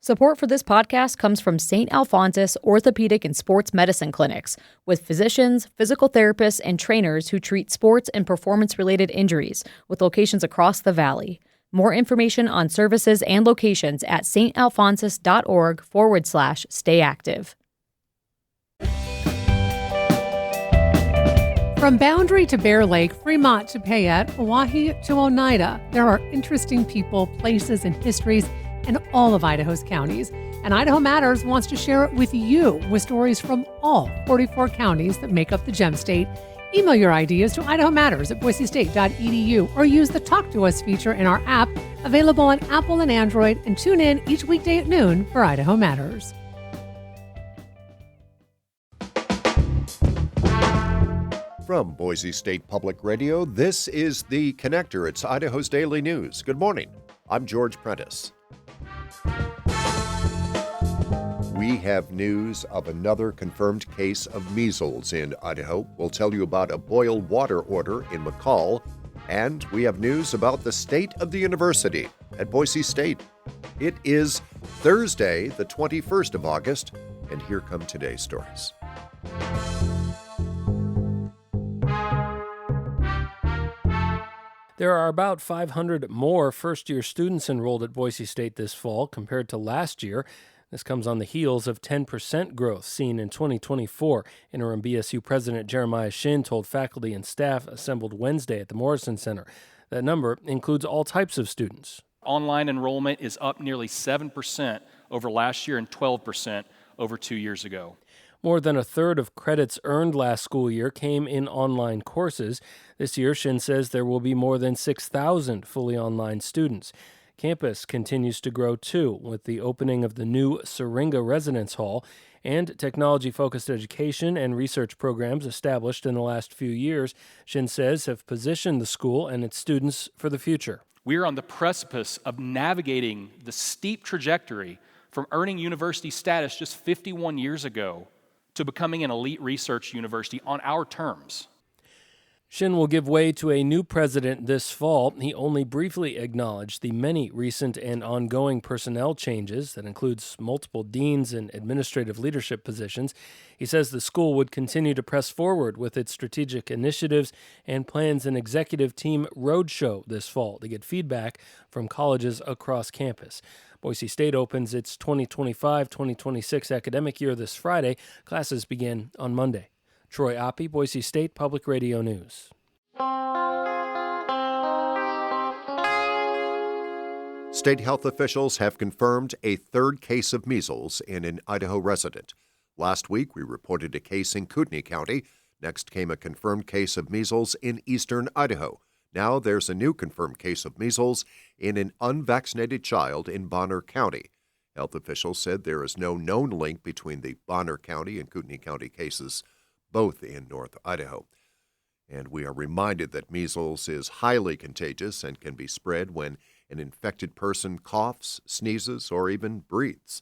Support for this podcast comes from St. Alphonsus Orthopedic and Sports Medicine Clinics, with physicians, physical therapists, and trainers who treat sports and performance-related injuries, with locations across the valley. More information on services and locations at stalphonsus.org/stayactive. From Boundary to Bear Lake, Fremont to Payette, Oahe to Oneida, there are interesting people, places, and histories in all of Idaho's counties. And Idaho Matters wants to share it with you with stories from all 44 counties that make up the Gem State. Email your ideas to idahomatters@boisestate.edu or use the Talk to Us feature in our app, available on Apple and Android, and tune in each weekday at noon for Idaho Matters. From Boise State Public Radio, this is The Connector. It's Idaho's Daily News. Good morning. I'm George Prentice. We have news of another confirmed case of measles in Idaho. We'll tell you about a boil water order in McCall. And we have news about the state of the university at Boise State. It is Thursday, the 21st of August, and here come today's stories. There are about 500 more first-year students enrolled at Boise State this fall compared to last year. This comes on the heels of 10% growth seen in 2024. Interim BSU President Jeremiah Shin told faculty and staff assembled Wednesday at the Morrison Center. That number includes all types of students. Online enrollment is up nearly 7% over last year and 12% over 2 years ago. More than a third of credits earned last school year came in online courses. This year, Shin says there will be more than 6,000 fully online students. Campus continues to grow, too, with the opening of the new Syringa Residence Hall and technology-focused education and research programs established in the last few years, Shin says, have positioned the school and its students for the future. We are on the precipice of navigating the steep trajectory from earning university status just 51 years ago to becoming an elite research university on our terms. Shin will give way to a new president this fall. He only briefly acknowledged the many recent and ongoing personnel changes that includes multiple deans and administrative leadership positions. He says the school would continue to press forward with its strategic initiatives and plans an executive team roadshow this fall to get feedback from colleges across campus. Boise State opens its 2025-2026 academic year this Friday. Classes begin on Monday. Troy Oppie, Boise State Public Radio News. State health officials have confirmed a third case of measles in an Idaho resident. Last week, we reported a case in Kootenai County. Next came a confirmed case of measles in eastern Idaho. Now there's a new confirmed case of measles in an unvaccinated child in Bonner County. Health officials said there is no known link between the Bonner County and Kootenai County cases, both in North Idaho. And we are reminded that measles is highly contagious and can be spread when an infected person coughs, sneezes, or even breathes.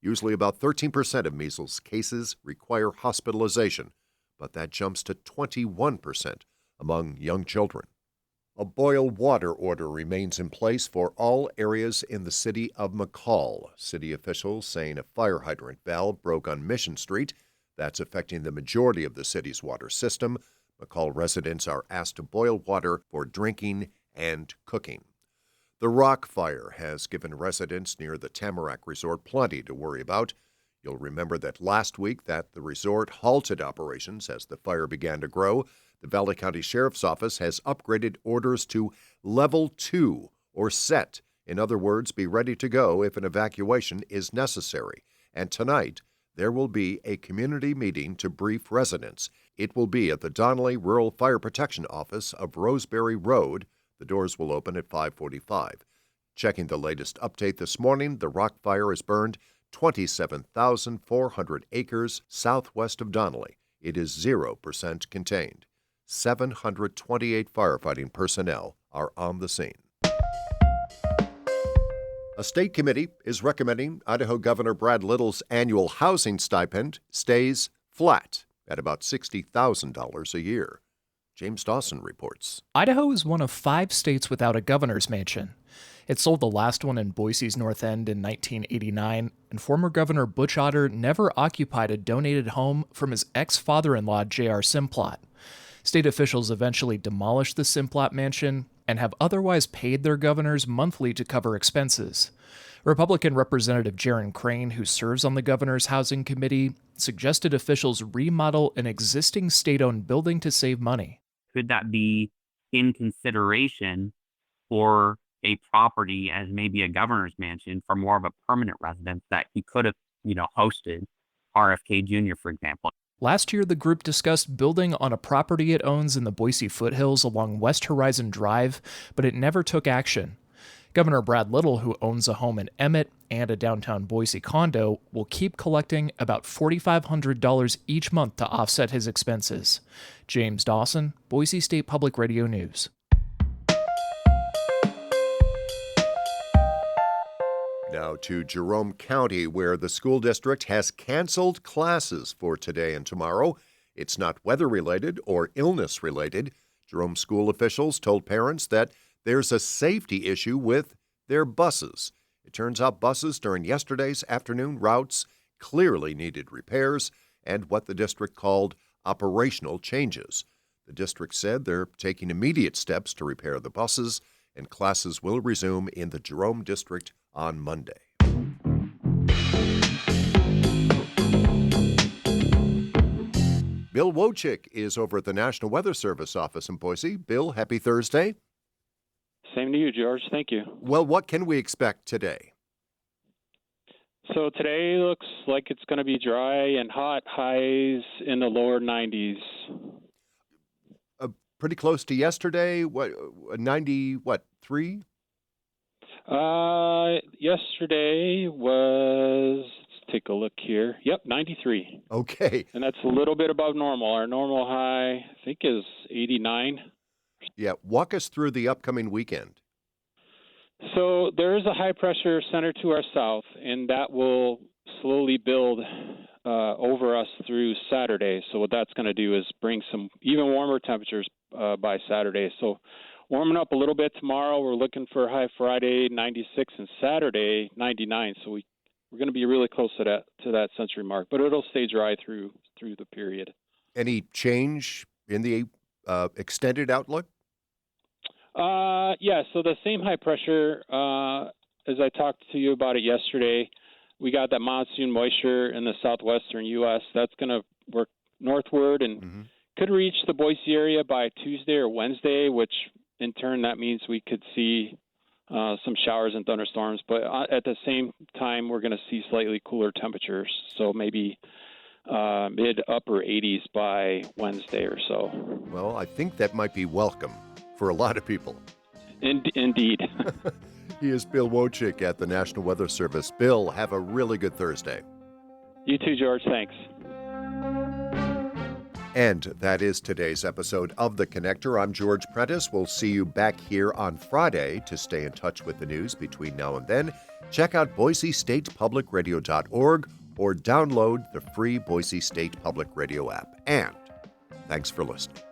Usually about 13% of measles cases require hospitalization, but that jumps to 21% among young children. A boil water order remains in place for all areas in the city of McCall. City officials saying a fire hydrant valve broke on Mission Street. That's affecting the majority of the city's water system. McCall residents are asked to boil water for drinking and cooking. The rock fire has given residents near the Tamarack Resort plenty to worry about. You'll remember that last week that the resort halted operations as the fire began to grow. The Valley County Sheriff's Office has upgraded orders to Level 2, or SET. In other words, be ready to go if an evacuation is necessary. And tonight, there will be a community meeting to brief residents. It will be at the Donnelly Rural Fire Protection Office of Roseberry Road. The doors will open at 5:45. Checking the latest update this morning, the rock fire has burned 27,400 acres southwest of Donnelly. It is 0% contained. 728 firefighting personnel are on the scene. A state committee is recommending Idaho Governor Brad Little's annual housing stipend stays flat at about $60,000 a year. James Dawson reports. Idaho is one of 5 states without a governor's mansion. It sold the last one in Boise's North End in 1989, and former Governor Butch Otter never occupied a donated home from his ex-father-in-law, J.R. Simplot. State officials eventually demolished the Simplot mansion and have otherwise paid their governors monthly to cover expenses. Republican Representative Jaron Crane, who serves on the governor's housing committee, suggested officials remodel an existing state-owned building to save money. Could that be in consideration for a property as maybe a governor's mansion for more of a permanent residence that he could have, hosted RFK Jr., for example? Last year, the group discussed building on a property it owns in the Boise foothills along West Horizon Drive, but it never took action. Governor Brad Little, who owns a home in Emmett and a downtown Boise condo, will keep collecting about $4,500 each month to offset his expenses. James Dawson, Boise State Public Radio News. Now to Jerome County, where the school district has canceled classes for today and tomorrow. It's not weather-related or illness-related. Jerome school officials told parents that there's a safety issue with their buses. It turns out buses during yesterday's afternoon routes clearly needed repairs and what the district called operational changes. The district said they're taking immediate steps to repair the buses, and classes will resume in the Jerome district on Monday. Bill Wojcik is over at the National Weather Service office in Boise. Bill, happy Thursday. Same to you, George. Thank you. Well, what can we expect today? So today looks like it's going to be dry and hot, highs in the lower 90s. Pretty close to yesterday. What, 3? Yesterday was, let's take a look here. Yep, 93. Okay. And that's a little bit above normal. Our normal high, I think, is 89. Yeah, walk us through the upcoming weekend. So there is a high pressure center to our south, and that will slowly build over us through Saturday. So what that's going to do is bring some even warmer temperatures by Saturday. So warming up a little bit tomorrow. We're looking for high Friday 96 and Saturday 99. So we're going to be really close to that century mark, but it'll stay dry through the period. Any change in the extended outlook? Yeah, so the same high pressure, as I talked to you about it yesterday, we got that monsoon moisture in the southwestern U.S. That's going to work northward and could reach the Boise area by Tuesday or Wednesday, which in turn that means we could see some showers and thunderstorms. But at the same time, we're going to see slightly cooler temperatures, so maybe mid-upper 80s by Wednesday or so. Well, I think that might be welcome for a lot of people. Indeed. He is Bill Wojcik at the National Weather Service. Bill, have a really good Thursday. You too, George. Thanks. And that is today's episode of The Connector. I'm George Prentice. We'll see you back here on Friday. To stay in touch with the news between now and then, check out BoiseStatePublicRadio.org or download the free Boise State Public Radio app. And thanks for listening.